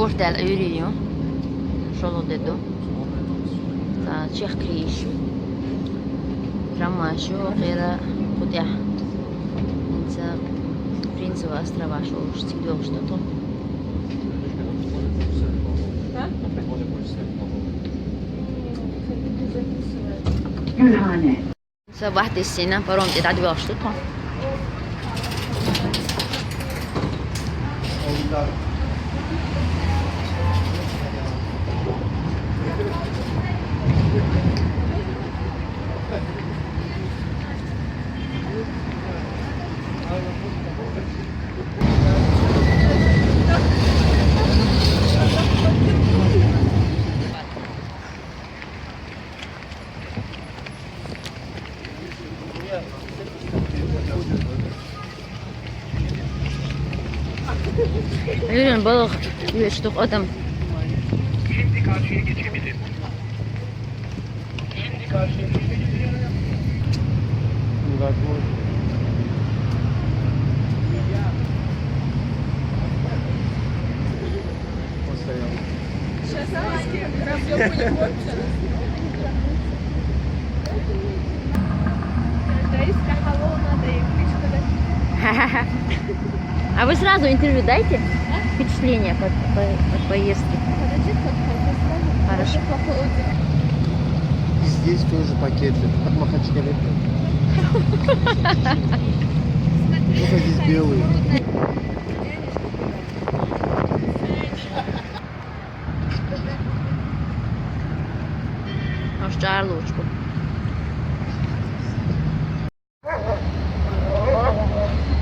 Bordel yürüyor. Şolu dedi. Çeх Kriş. Ромашо, غير قدح. انت Принцева острова, что стекло что-то. صباحت السنة برام تتعدي بغشتها. Yürüyün balık yüçtük adam. Şimdi karşıya geçebilir. Şimdi karşıya geçebilir. А вы сразу интервью дайте? Впечатление от поездки. Хорошо. И здесь тоже пакеты от Махачкалы. Только здесь белые. Может, жарлучку.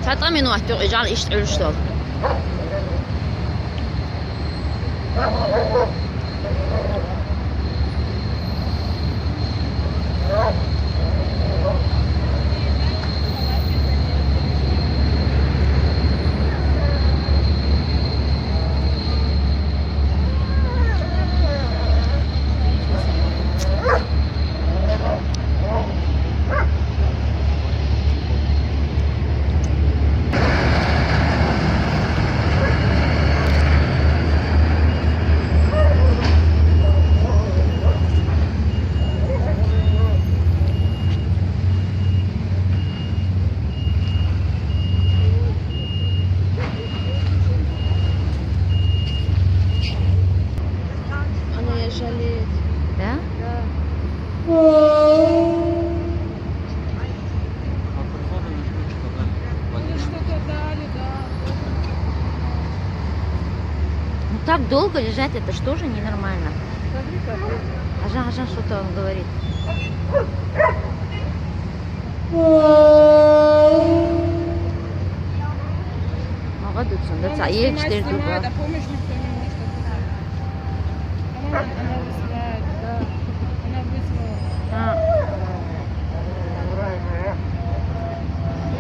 تعطى واحد يجعل يشتغل الشغل. Да? Ну так долго лежать, это что же ненормально? Ажан что-то он говорит. Молодец, он да цаил 4 дуба.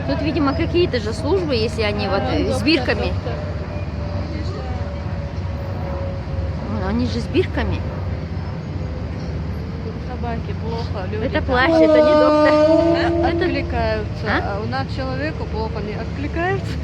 Тут, видимо, какие-то же службы, если они вот с бирками. Они же с бирками. Собаки плохо, люди Это плащ, это не доктор. откликаются. А? А у нас человеку плохо не откликаются.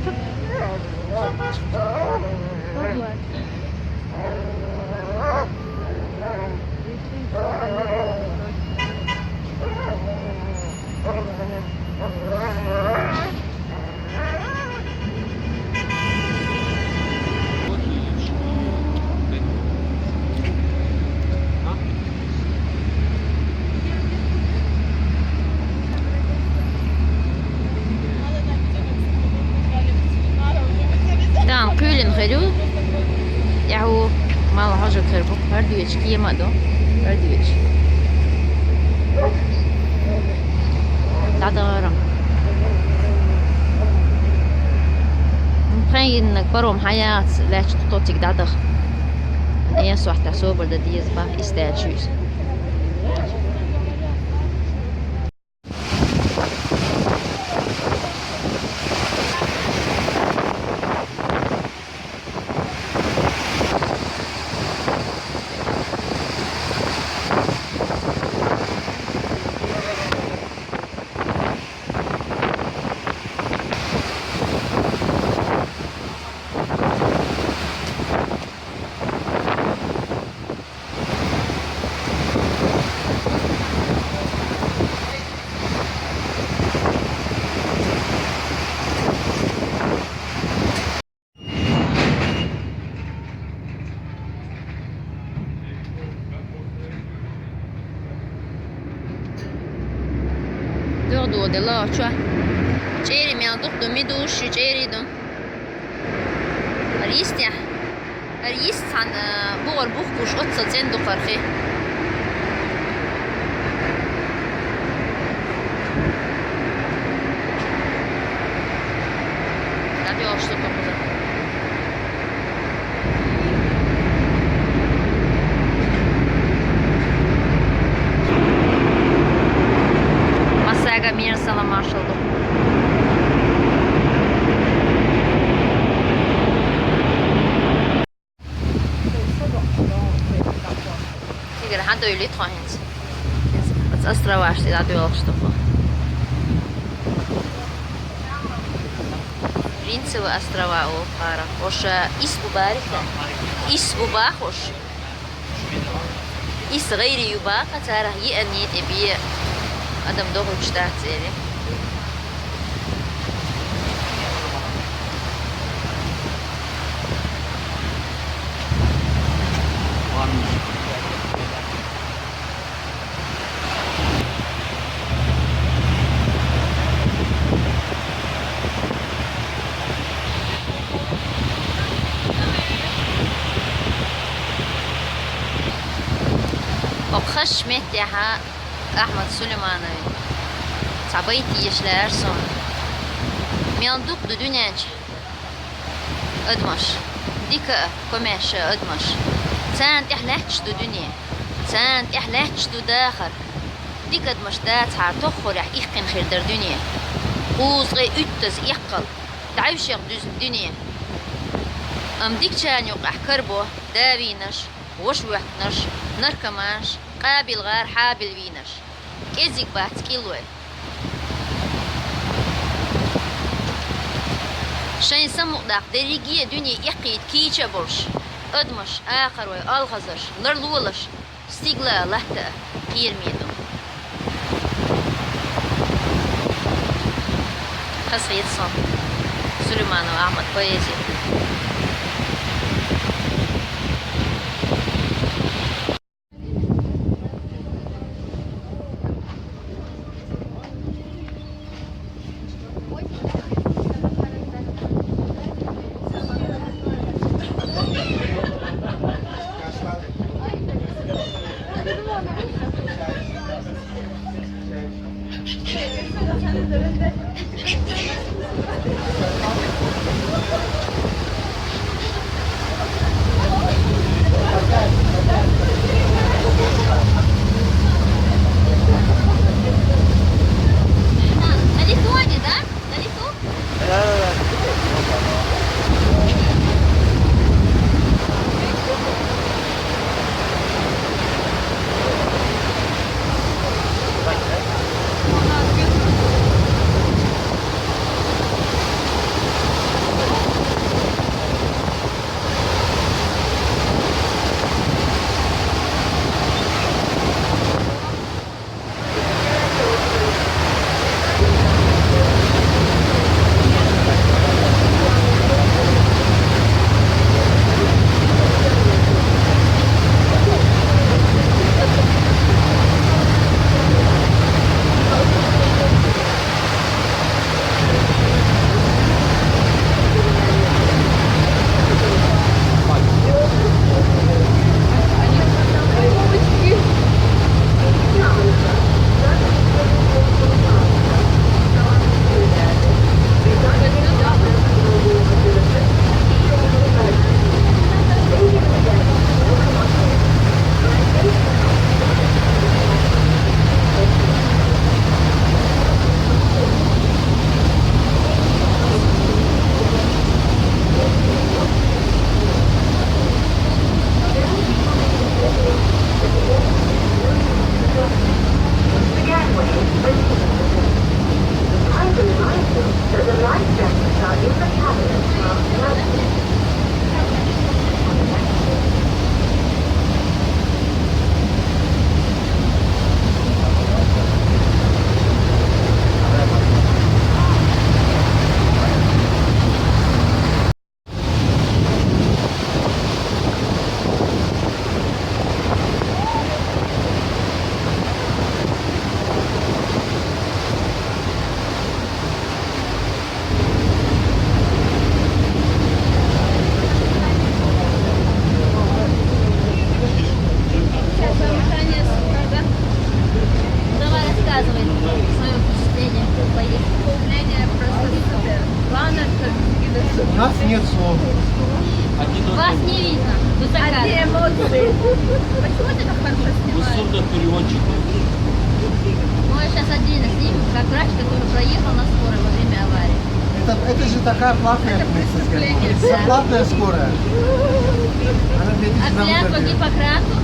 Tamam, Köln geliyor. Ya o mal hacı kırıp her diyor ki yemedi. Her diyor. Tadırım. ممكن انك بروم حياة لا تطوتك دادخ. ينصح تحسوب ولا ديز با استاجوز. de la chua. Ceri mi aldık da mi duşu ceri dun. Arist ya. Arist san bu or bu kuş otsa sen do qarxi. Hadi açtı kapıda. Masaya mir salam açıldı. Tigra hade öyle tahins. Az astra vardı da diyor açtı. Принцева острова у пара. Ош исбу барика. Исбу бахош. Ис غير يبا قتاره يأني تبي adam doğru çıtart evi. وبخش متاحة أحمد سليمانوي تعبيتي يشلار son ميالدوك دو دونيانج أدمش ديكا كوماش أدمش سانت إحلاحش دو دنيا سانت إحلاحش دو داخر ديك أدمش دات حار تخور يح إيقن خير در دنيا خوز غي أتز إيقل دعوش يغدوز الدنيا أم ديك شان يوق أحكربو داوينش وش وحنش نركماش قابل غار حابل وينش كيزيك بات كيلوه شاين سمق داق دريجية دنيا يقيد كيشا برش أدمش آخر وي ألغزش نرلولش ستيغلا لحتا كيرميدو قصيد صن سليمان وأحمد بويزي Вас не видно. Вы закрыты. эмоции? Почему ты так хорошо снимаешь? Сурдопереводчик. Мы сейчас отдельно снимем, как врач, который проехал на скорой во время аварии. Это же такая платная преступление. Это платная скорая. Она А 2000 нам клятва дает. Гиппократу?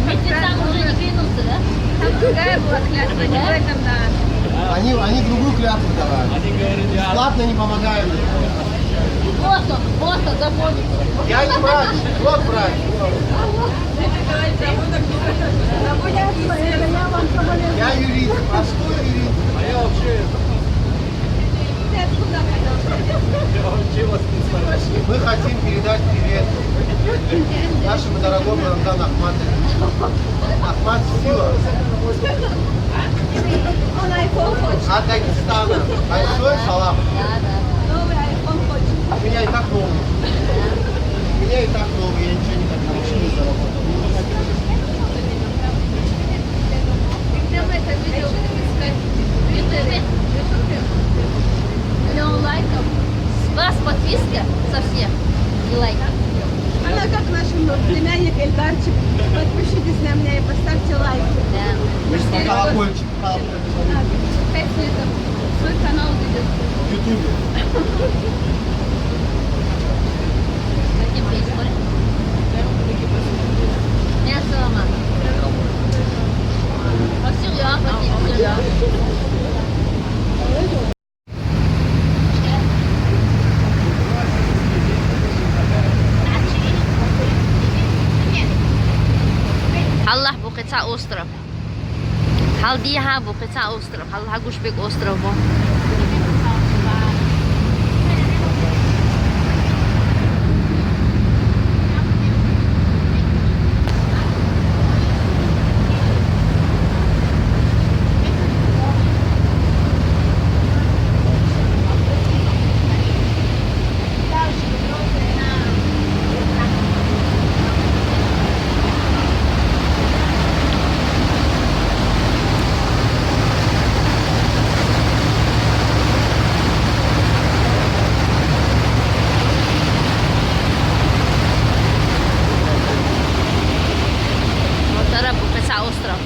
Мертвецам уже не клянутся, да? Там другая была клятва, не в этом, да. Они другую клятву давали. Они говорят, я Платно не помогаем. Вот он, запомните. Я не врач, вот врач. Я юрист, простой юрист. а я вообще, Ты откуда хотел? я вообще вас не знаю. Мы хотим передать привет нашему дорогому Рамзану Ахматовичу. Ахмат сила Он айфон хочет. от Дагестана. Большой салам. Новый айфон хочет. У меня и так новый. У меня и так новый, я ничего не так вообще не заработал. Где мы это видео будем искать? В Ютубе. Миллион лайков. С вас подписка со всех. И лайк. Она как наш племянник Эльдарчик. Подпишитесь на меня и поставьте лайк. Да. Мы же на колокольчик. 5 лет свой канал ведет. В Ютубе. Хотим поискать. Мясо лома. Асюрья, хотим. Hallah bu qıta ostrov. Haldiha bu qıta ostrov. Hallah Guşbek ostrov bu. Motora bu qıta ostrov.